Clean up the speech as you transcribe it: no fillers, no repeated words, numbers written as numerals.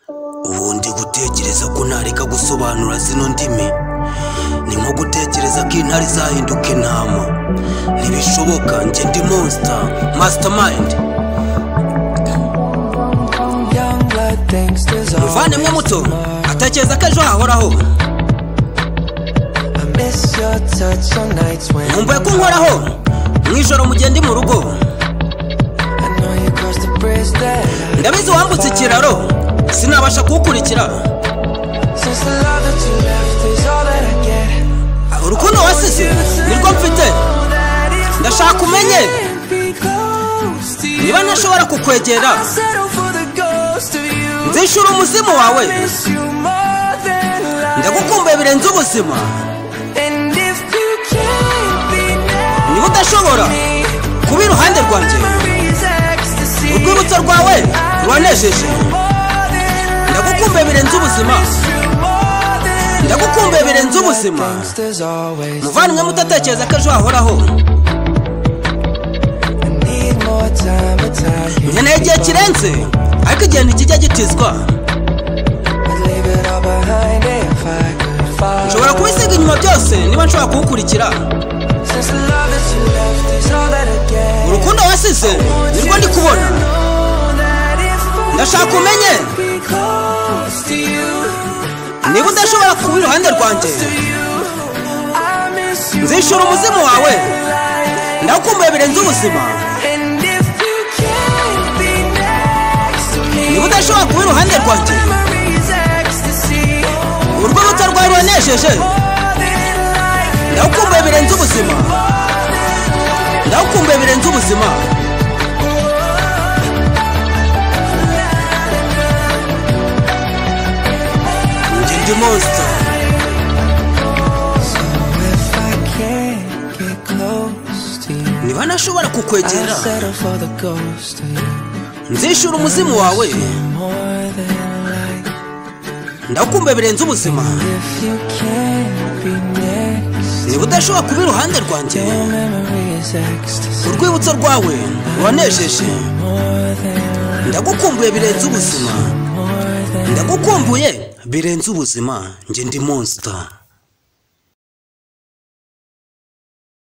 ubundi gutekereza ko ntareka gusobanura zino ndimi ni nko gutekereza ko intare izahinduka intama. Ntibishoboka, njye ndi monster mastermind. Muvandimwe muto atekereza ko ejo hahoraho. Nkumbuye ko nkoraho mwijoro mu gihe ndi mu rugo. Ndabizi wambutse ikiraro sinabasha kuwukurikira. Urukundo wasize nirwo mfite. Ndashaka umenye niba ntashobora kukwegera. Nzishura umuzimu wawe. Ndagukumbuye birenze ubuzima. Niba udashobora kuba iruhande rwanjye, urwibutso rwawe ruranejeje. Ndagukumbuye birenze ubuzima. Ndagukumbuye birenze ubuzima. Muvandimwe mutatekereza ko ejo hahoraho. Nkeneye igihe kirenze ariko igihe ntikijya gitizwa. Nshobora kubisiga inyuma byose niba nshobora kuwukurikira. Urukundo wasize nirwo ndi kubona. Ndashaka umenye niba udashobora kuba iruhande rwanjye, nzishura umuzimu wawe. Ndagukumbuye birenze ubuzima. Niba udashobora kuba iruhande rwanjye, urwibutso rwawe ruranejeje. Ndagukumbuye birenze ubuzima. Ndagukumbuye birenze ubuzima. Njye ndi monster. Niba ntashobora kukwegera, nzishura umuzimu wawe. Ndagukumbuye birenze ubuzima. Niba udashobora kuba iruhande rwanjye, urwibutso rwawe ruranejeje. Ndagukumbuye birenze ubuzima. Ndagukumbuye birenze ubuzima. Njye ndi monster.